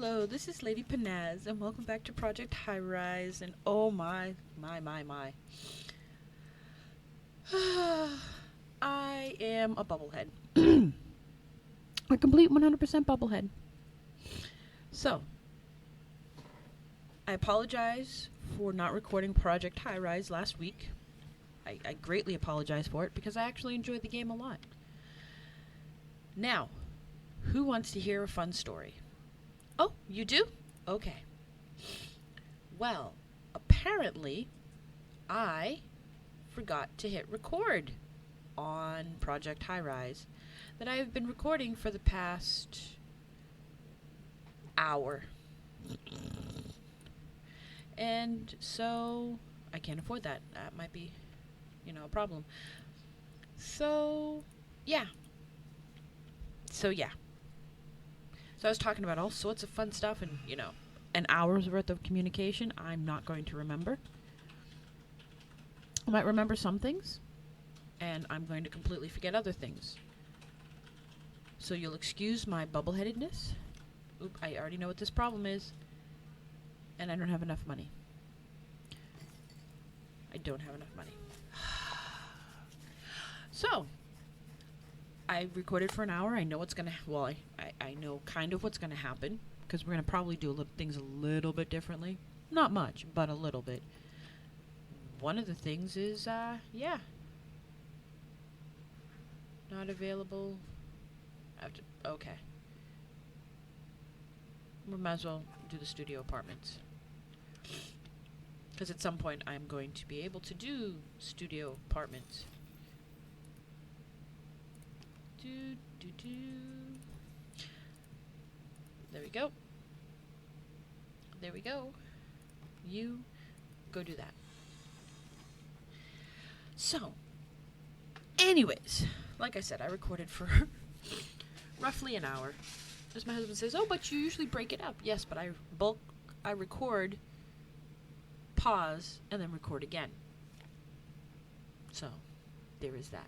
Hello, this is LdyPanaz, and welcome back to Project High Rise. And oh my. I am a bubblehead. A complete 100% bubblehead. So, I apologize for not recording Project High Rise last week. I greatly apologize for it because I actually enjoyed the game a lot. Now, who wants to hear a fun story? Oh, you do? Okay. Well, apparently, I forgot to hit record on Project High Rise that I have been recording for the past hour. And so, I can't afford that. That might be, a problem. So, yeah. So I was talking about all sorts of fun stuff and, an hour's worth of communication I'm not going to remember. I might remember some things, and I'm going to completely forget other things. So you'll excuse my bubbleheadedness. Oop, I already know what this problem is. And I don't have enough money. I don't have enough money. So, I recorded for an hour. I know what's going to... I know kind of what's going to happen, because we're going to probably do things a little bit differently. Not much, but a little bit. One of the things is, not available. Okay. We might as well do the studio apartments. Because at some point I'm going to be able to do studio apartments. There we go. There we go. You go do that. So, anyways, like I said, I recorded for roughly an hour. As my husband says, oh, but you usually break it up. Yes, but I record, pause, and then record again. So, there is that.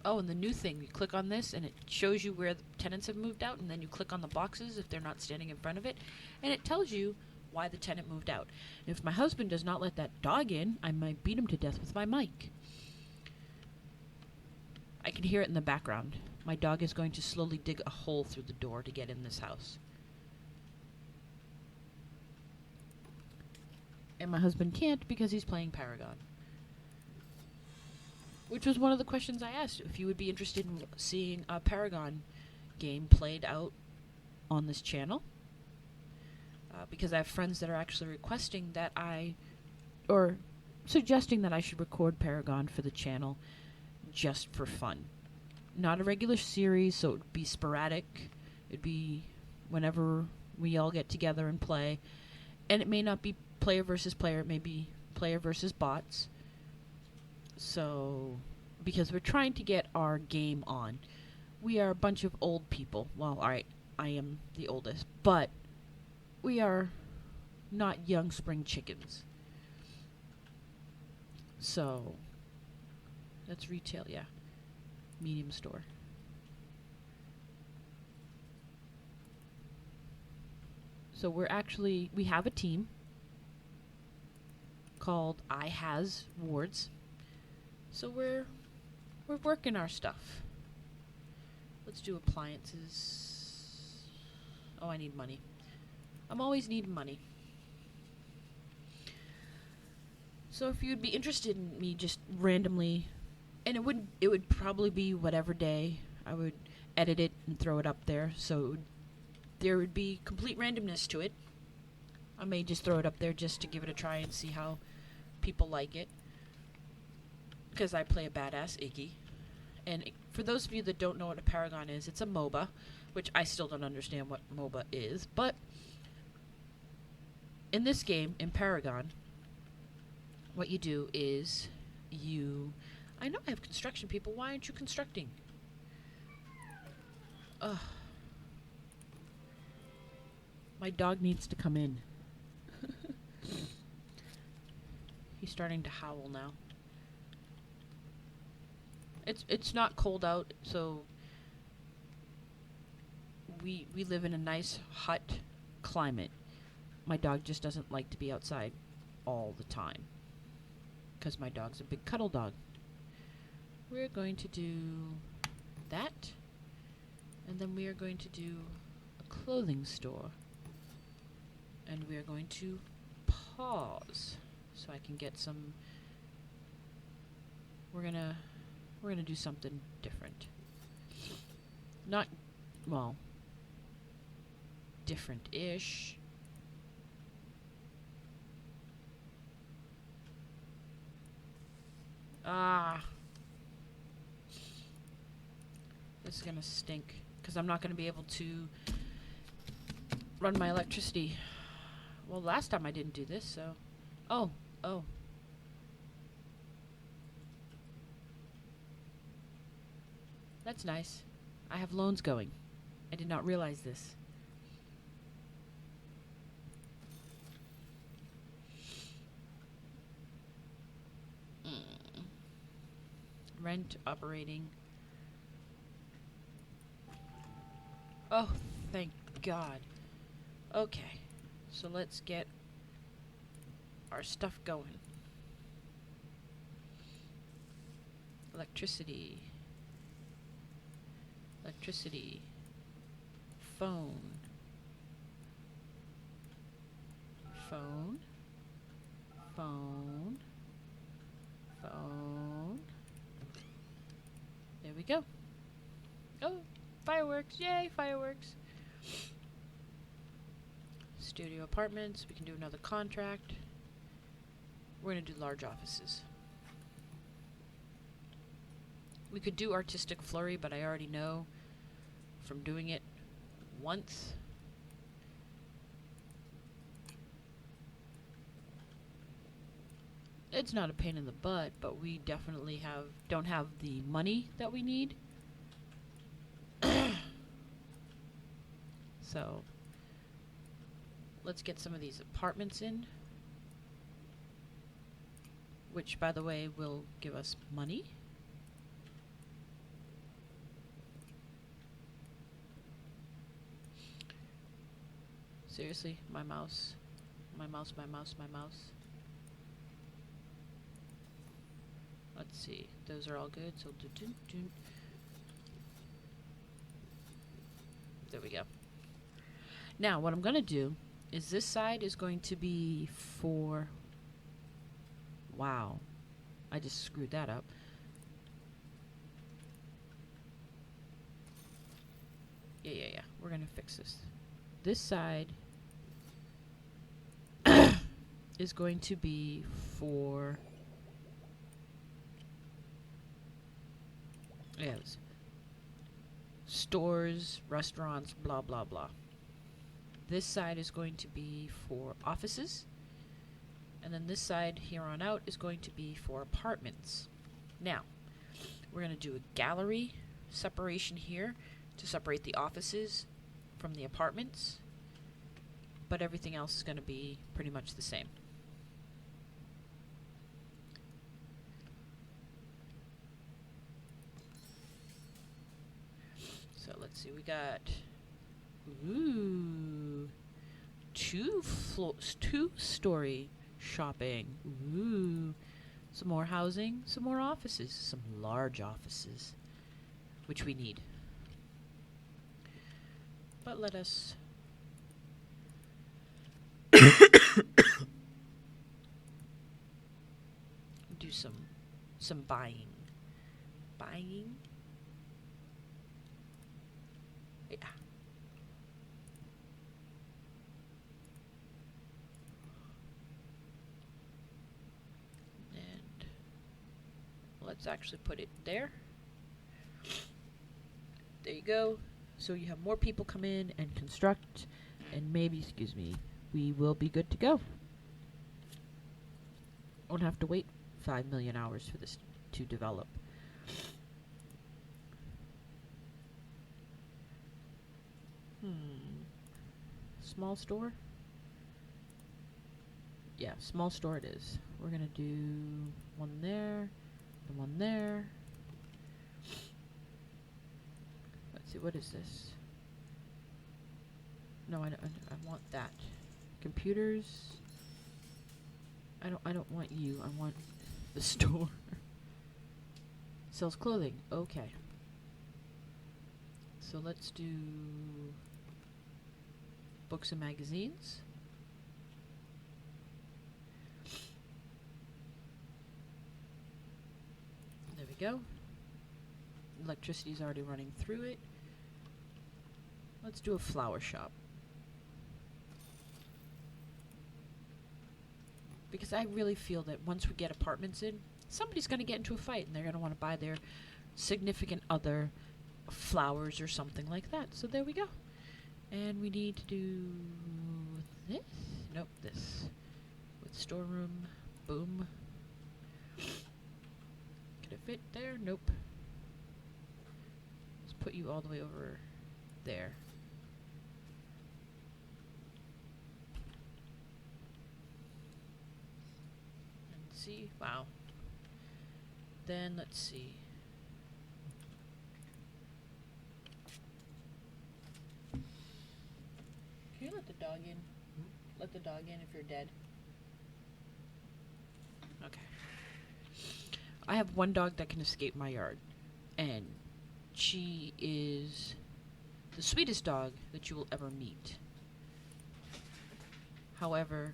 Oh, and the new thing, you click on this, and it shows you where the tenants have moved out, and then you click on the boxes if they're not standing in front of it, and it tells you why the tenant moved out. If my husband does not let that dog in, I might beat him to death with my mic. I can hear it in the background. My dog is going to slowly dig a hole through the door to get in this house. And my husband can't because he's playing Paragon. Which was one of the questions I asked, if you would be interested in seeing a Paragon game played out on this channel. Because I have friends that are actually requesting that or suggesting that I should record Paragon for the channel just for fun. Not a regular series, so it would be sporadic. It'd be whenever we all get together and play. And it may not be player versus player, it may be player versus bots. So, because we're trying to get our game on. We are a bunch of old people. Well, alright, I am the oldest. But we are not young spring chickens. So, that's retail, yeah. Medium store. So we have a team called I Has Wards. So we're working our stuff. Let's do appliances. Oh, I need money. I'm always needing money. So if you'd be interested in me just randomly, and it would probably be whatever day, I would edit it and throw it up there, so there would be complete randomness to it. I may just throw it up there just to give it a try and see how people like it. Because I play a badass Iggy. And for those of you that don't know what a Paragon is, it's a MOBA, which I still don't understand what MOBA is, but in this game, in Paragon, what you do is I know I have construction people, why aren't you constructing? Ugh. My dog needs to come in. He's starting to howl now. It's not cold out, so we live in a nice hut climate. My dog just doesn't like to be outside all the time, because my dog's a big cuddle dog. We're going to do that, and then we are going to do a clothing store, and we are going to pause so I can get some. We're gonna do something different. Not, well, different-ish. This is gonna stink, because I'm not gonna be able to run my electricity. Well, last time I didn't do this, so... Oh. That's nice. I have loans going. I did not realize this. Rent, operating. Oh, thank God. Okay, so let's get our stuff going. Electricity. Phone. There we go. Oh, fireworks. Yay, fireworks. Studio apartments. We can do another contract. We're going to do large offices. We could do artistic flurry, but I already know from doing it once. It's not a pain in the butt, but we definitely don't have the money that we need. So, let's get some of these apartments in. Which, by the way, will give us money. Seriously, my mouse. Let's see. Those are all good. So, there we go. Now, what I'm going to do is this side is going to be for... Wow. I just screwed that up. Yeah. We're going to fix this. This side is going to be for... Yes. Stores, restaurants, blah, blah, blah. This side is going to be for offices. And then this side here on out is going to be for apartments. Now, we're going to do a gallery separation here to separate the offices from the apartments. But everything else is going to be pretty much the same. So let's see, we got two-story shopping. Ooh, some more housing, some more offices, some large offices, which we need. But let us do some buying. Yeah. And let's actually put it there. There you go. So you have more people come in and construct, and maybe, we will be good to go. Won't have to wait 5 million hours for this to develop. Small store? Yeah, small store it is. We're gonna do one there, and one there. Let's see, what is this? No, I want that. Computers. I don't want you. I want the store. Sells clothing. Okay. So let's do books and magazines. There we go. Electricity's already running through it. Let's do a flower shop. Because I really feel that once we get apartments in, somebody's going to get into a fight and they're going to want to buy their significant other flowers or something like that. So there we go. And we need to do this. Nope, this. With storeroom. Boom. Could it fit there? Nope. Let's put you all the way over there. And see? Wow. Then let's see. Can you let the dog in? Let the dog in if you're dead. Okay. I have one dog that can escape my yard. And she is the sweetest dog that you will ever meet. However,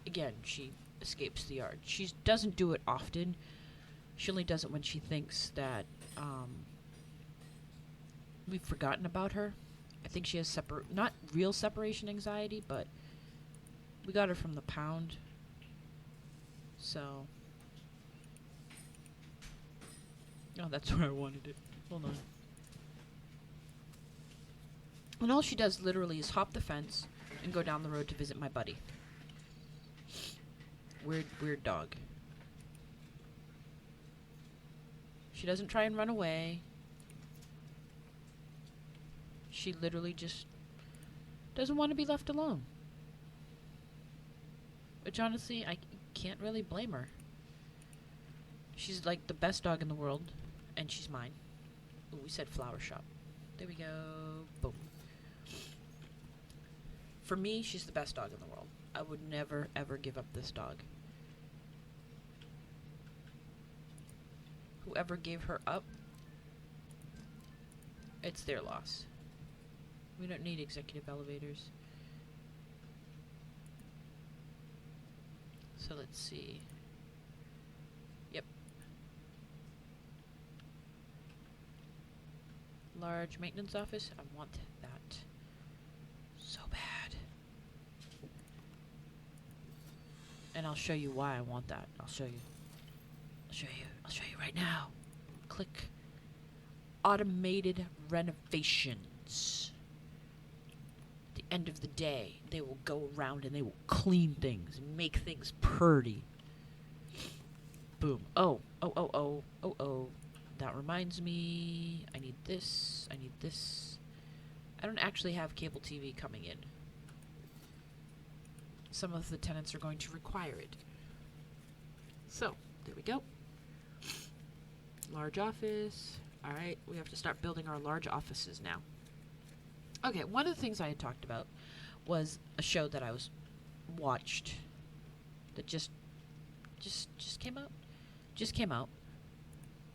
again, she escapes the yard. She doesn't do it often. She only does it when she thinks that we've forgotten about her. I think she has not real separation anxiety, but we got her from the pound. So, oh, that's where I wanted it. Hold on. And all she does literally is hop the fence and go down the road to visit my buddy. Weird dog. She doesn't try and run away. She literally just doesn't want to be left alone. Which honestly, I can't really blame her. She's like the best dog in the world, and she's mine. Ooh, we said flower shop. There we go. Boom. For me, she's the best dog in the world. I would never, ever give up this dog. Whoever gave her up, it's their loss. We don't need executive elevators. So let's see. Yep. Large maintenance office. I want that so bad. And I'll show you why I want that. I'll show you. I'll show you right now. Click. Automated renovations. At the end of the day, they will go around and they will clean things and make things pretty. Boom. Oh. That reminds me, I need this. I don't actually have cable TV coming in. Some of the tenants are going to require it. So, there we go. Large office. Alright, we have to start building our large offices now. Okay, one of the things I had talked about was a show that I watched that just came out. Just came out.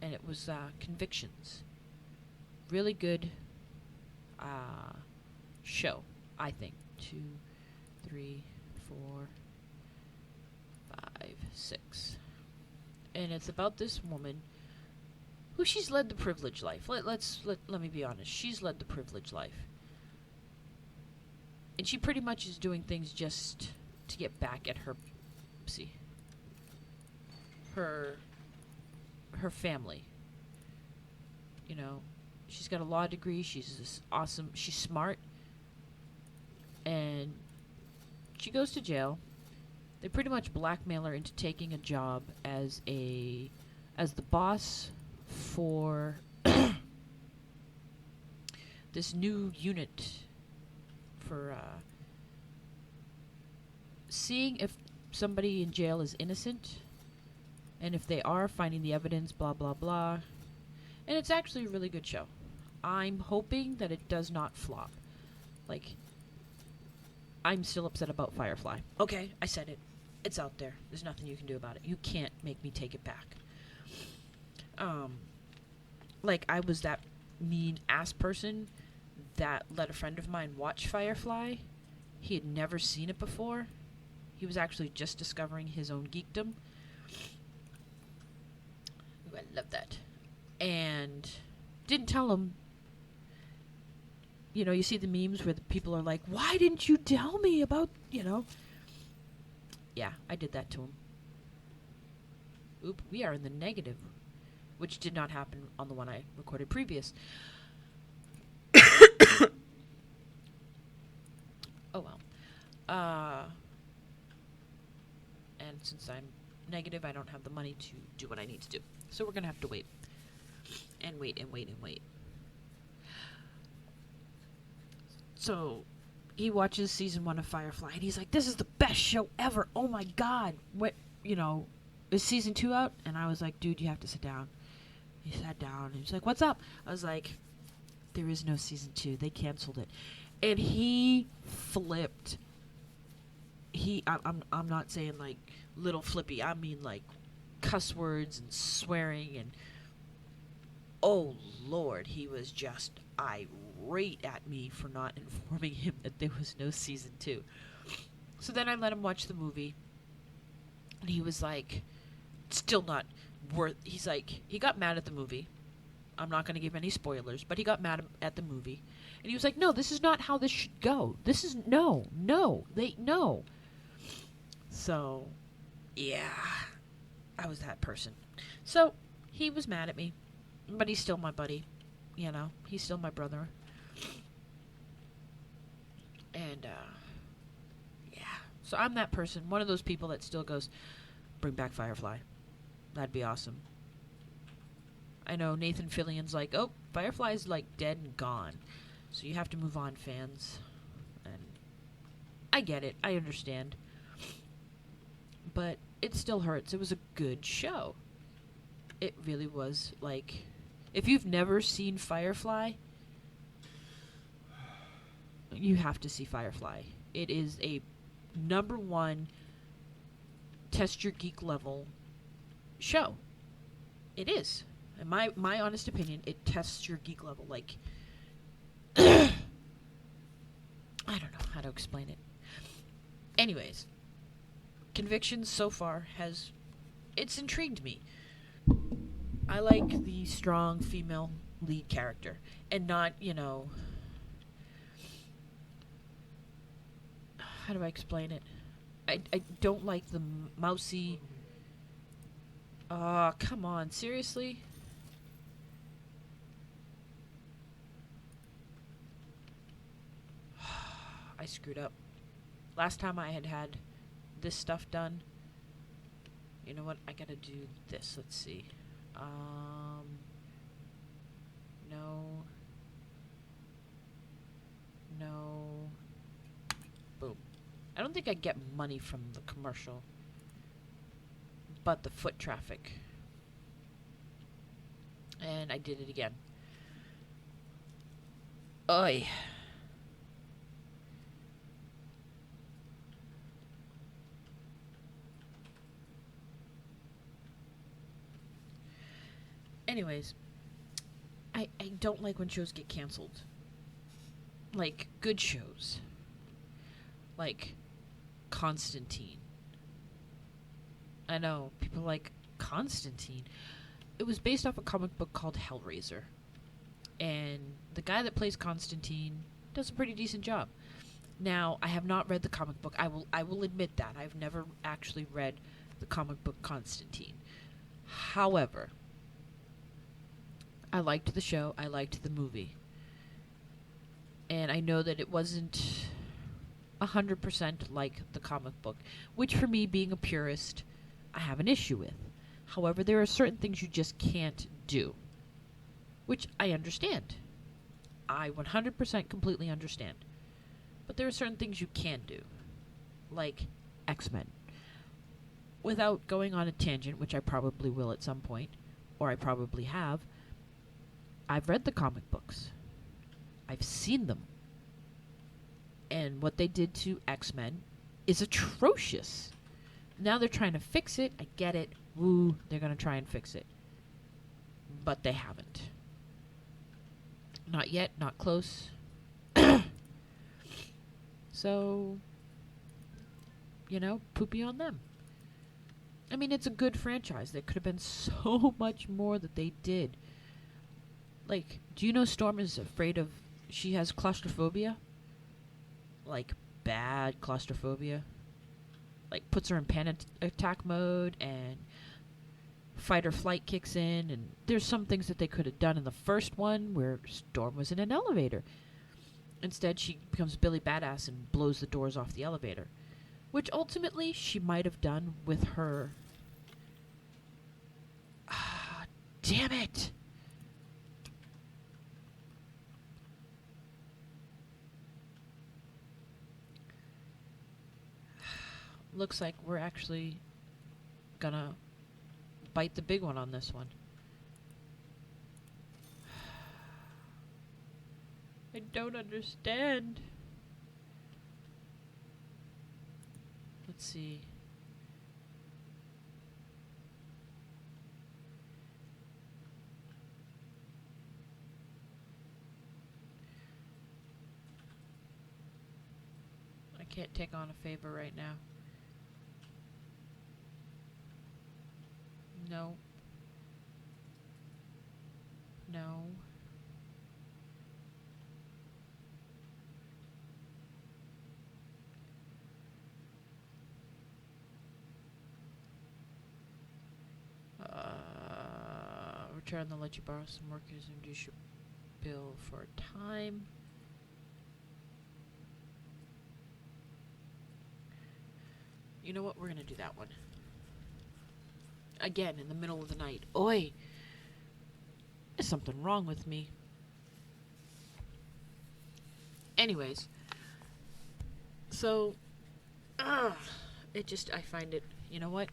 And it was Convictions. Really good show, I think. 2, 3, 4, 5, 6. And it's about this woman who she's led the privileged life. Let me be honest. She's led the privileged life. And she pretty much is doing things just to get back at her family. You know, she's got a law degree. She's this awesome. She's smart. And she goes to jail. They pretty much blackmail her into taking a job as the boss for this new unit for seeing if somebody in jail is innocent, and if they are, finding the evidence, blah blah blah. And it's actually a really good show. I'm hoping that it does not flop. Like, I'm still upset about Firefly. Okay, I said it. It's out there. There's nothing you can do about it. You can't make me take it back. Like, I was that mean-ass person that let a friend of mine watch Firefly. He had never seen it before. He was actually just discovering his own geekdom. Ooh, I love that. And didn't tell him. You know, you see the memes where the people are like, why didn't you tell me about, you know? Yeah, I did that to him. Oop, we are in the negative, which did not happen on the one I recorded previous. Oh well. And since I'm negative, I don't have the money to do what I need to do. So we're going to have to wait. And wait and wait and wait. So he watches season 1 of Firefly, and he's like, this is the best show ever. Oh my god. What, you know, is season 2 out? And I was like, dude, you have to sit down. He sat down, and he's like, what's up? I was like, there is no season 2. They canceled it. And he flipped. I'm not saying like little flippy. I mean like cuss words and swearing, and oh Lord, he was just irate at me for not informing him that there was no season 2. So then I let him watch the movie, and he was like, still not worth. He's like, he got mad at the movie. I'm not going to give any spoilers, but he got mad at the movie. And he was like, no, this is not how this should go. This is, no. So, yeah, I was that person. So, he was mad at me, but he's still my buddy. You know, he's still my brother. And, yeah. So I'm that person, one of those people that still goes, bring back Firefly. That'd be awesome. I know Nathan Fillion's like, oh, Firefly's like dead and gone. So you have to move on, fans. And I get it. I understand. But it still hurts. It was a good show. It really was. Like, if you've never seen Firefly, you have to see Firefly. It is a #1 test your geek level show. It is. In my honest opinion, it tests your geek level. Like, I don't know how to explain it. Anyways, Convictions so far it's intrigued me. I like the strong female lead character, and not, you know, how do I explain it? I don't like the mousy. Come on, seriously? I screwed up. Last time I had this stuff done. You know what? I gotta do this. Let's see. No. Boom. I don't think I get money from the commercial, but the foot traffic. And I did it again. Oy. Anyways, I don't like when shows get canceled. Like, good shows. Like, Constantine. I know, people like Constantine. It was based off a comic book called Hellraiser. And the guy that plays Constantine does a pretty decent job. Now, I have not read the comic book. I will admit that. I've never actually read the comic book Constantine. However, I liked the show. I liked the movie. And I know that it wasn't 100% like the comic book, which for me, being a purist, I have an issue with. However, there are certain things you just can't do, which I understand. I 100% completely understand. But there are certain things you can do, like X-Men. Without going on a tangent, which I probably will at some point, or I probably have, I've read the comic books. I've seen them. And what they did to X-Men is atrocious. Now they're trying to fix it. I get it. Woo, they're going to try and fix it. But they haven't. Not yet, not close. So, you know, poopy on them. I mean, it's a good franchise. There could have been so much more that they did. Like, do you know Storm is afraid of... She has claustrophobia? Like, bad claustrophobia. Like, puts her in panic attack mode, and fight or flight kicks in, and there's some things that they could have done in the first one where Storm was in an elevator. Instead, she becomes Billy Badass and blows the doors off the elevator. Which ultimately she might have done with her... Ah, damn it! Looks like we're actually gonna bite the big one on this one. I don't understand. Let's see. I can't take on a favor right now. No. No. Return, they'll let you borrow some workers and reduce your bill for a time. You know what? We're gonna do that one. Again, in the middle of the night. Oi! There's something wrong with me. Anyways. So, it just, I find it, you know what?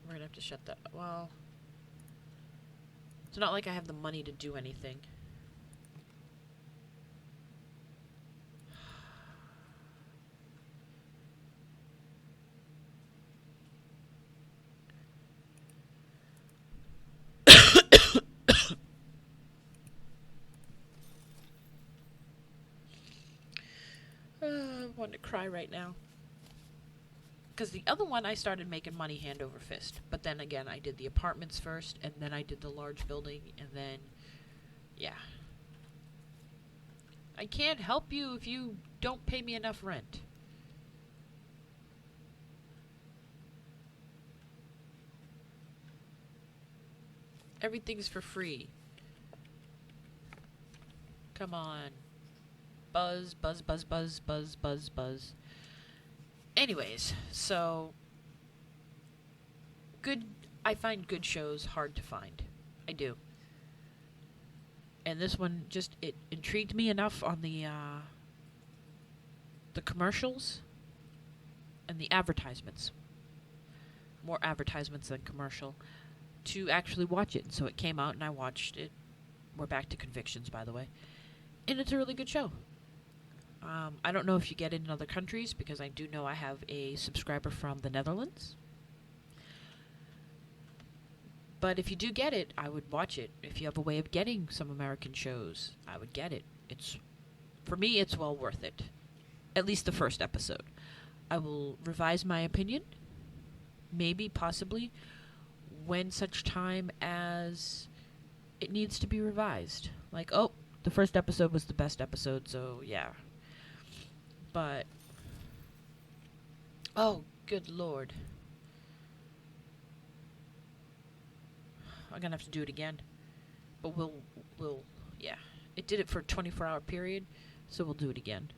We're gonna have to shut that. Well, it's not like I have the money to do anything. I'm wanting to cry right now. Because the other one, I started making money hand over fist. But then again, I did the apartments first, and then I did the large building, and then, yeah. I can't help you if you don't pay me enough rent. Everything's for free. Come on. Buzz, buzz, buzz, buzz, buzz, buzz, buzz. Anyways, so good. I find good shows hard to find. I do. And this one just, it intrigued me enough on the commercials and the advertisements. More advertisements than commercial. To actually watch it. So it came out and I watched it. We're back to Convictions, by the way. And it's a really good show. I don't know if you get it in other countries, because I do know I have a subscriber from the Netherlands. But if you do get it, I would watch it. If you have a way of getting some American shows, I would get it. For me, it's well worth it. At least the first episode. I will revise my opinion. Maybe, possibly, when such time as it needs to be revised. Like, oh, the first episode was the best episode, so yeah. But, oh, good lord. I'm gonna have to do it again. But we'll, yeah. It did it for a 24-hour period, so we'll do it again.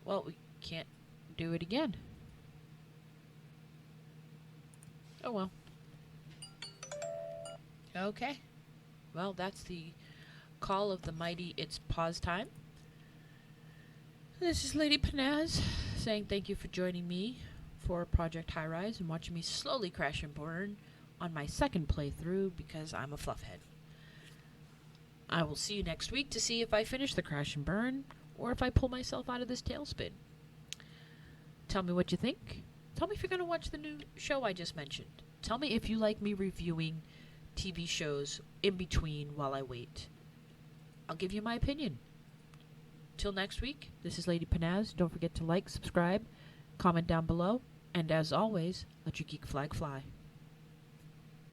Well, we can't do it again. Oh well. Okay. Well, that's the call of the mighty It's Pause Time. This is LdyPanaz saying thank you for joining me for Project High Rise and watching me slowly crash and burn on my second playthrough because I'm a fluffhead. I will see you next week to see if I finish the crash and burn or if I pull myself out of this tailspin. Tell me what you think. Tell me if you're going to watch the new show I just mentioned. Tell me if you like me reviewing TV shows in between while I wait. I'll give you my opinion. Till next week, this is LdyPanaz. Don't forget to like, subscribe, comment down below, and as always, let your geek flag fly.